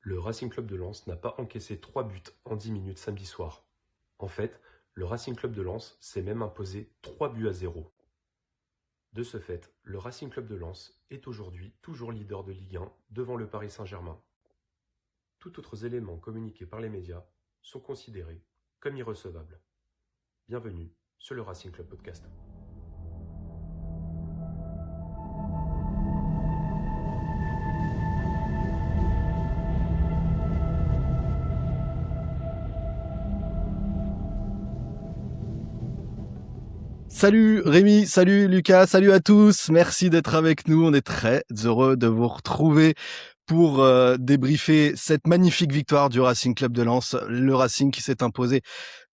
Le Racing Club de Lens n'a pas encaissé 3 buts en 10 minutes samedi soir. En fait, le Racing Club de Lens s'est même imposé 3 buts à 0. De ce fait, le Racing Club de Lens est aujourd'hui toujours leader de Ligue 1 devant le Paris Saint-Germain. Tout autres éléments communiqués par les médias sont considérés comme irrecevables. Bienvenue sur le Racing Club Podcast. Salut Rémi, salut Lucas, salut à tous, merci d'être avec nous, on est très heureux de vous retrouver pour débriefer cette magnifique victoire du Racing Club de Lens, le Racing qui s'est imposé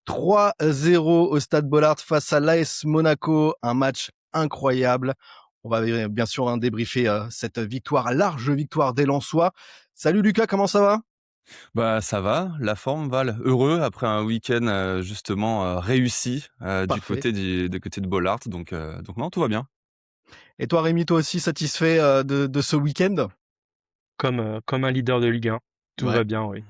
3-0 au Stade Bollaert face à l'AS Monaco, un match incroyable. On va bien sûr débriefer cette victoire, large victoire des Lensois. Salut Lucas, comment ça va ? Bah ça va, la forme Val, heureux après un week-end justement réussi du côté de Bollaert, donc non, tout va bien. Et toi Rémi, toi aussi satisfait de ce week-end ? Comme un leader de Ligue 1, tout va bien, oui.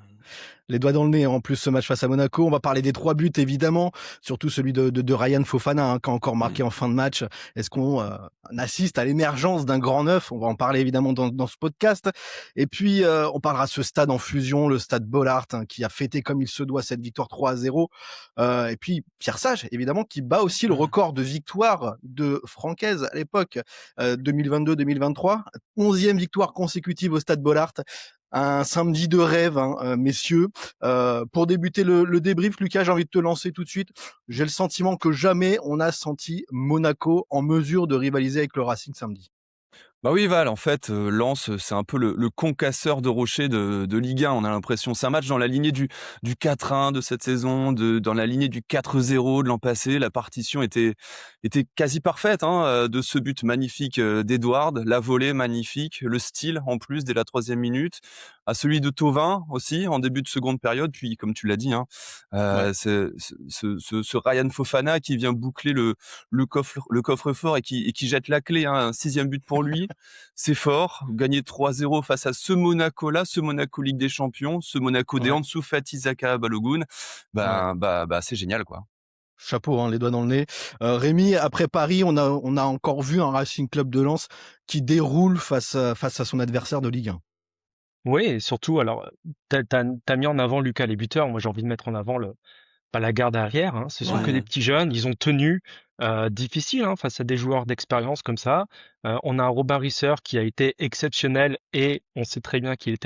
Les doigts dans le nez en plus ce match face à Monaco. On va parler des 3 buts évidemment, surtout celui de Ryan Fofana qui a encore marqué en fin de match. Est-ce qu'on assiste à l'émergence d'un grand neuf ? On va en parler évidemment dans ce podcast. Et puis on parlera de ce stade en fusion, le stade Bollaert, qui a fêté comme il se doit cette victoire 3-0. Et puis Pierre Sage évidemment qui bat aussi le record de victoire de Francaise à l'époque 2022-2023. 11e victoire consécutive au stade Bollaert. Un samedi de rêve, messieurs. Pour débuter le débrief, Lucas, j'ai envie de te lancer tout de suite. J'ai le sentiment que jamais on a senti Monaco en mesure de rivaliser avec le Racing samedi. Bah oui Val, en fait, Lens, c'est un peu le concasseur de rochers de Ligue 1, on a l'impression. C'est un match dans la lignée du 4-1 de cette saison, dans la lignée du 4-0 de l'an passé. La partition était quasi parfaite, de ce but magnifique d'Edouard, la volée magnifique, le style en plus dès la 3e minute, à celui de Thauvin aussi en début de seconde période. Puis comme tu l'as dit, ce Ryan Fofana qui vient boucler le coffre-fort et qui jette la clé, un 6e but pour lui. C'est fort, gagner 3-0 face à ce Monaco-là, ce Monaco Ligue des Champions, ce Monaco des Ansu Fati Zaka Balogun, c'est génial quoi. Chapeau, les doigts dans le nez. Rémi, après Paris, on a encore vu un Racing Club de Lens qui déroule face à son adversaire de Ligue 1. Oui, et surtout, alors, t'as mis en avant Lucas les buteurs. Moi, j'ai envie de mettre en avant la garde arrière. Ce sont que des petits jeunes. Ils ont tenu difficile face à des joueurs d'expérience comme ça. On a un Robin Risser qui a été exceptionnel et on sait très bien qu'il était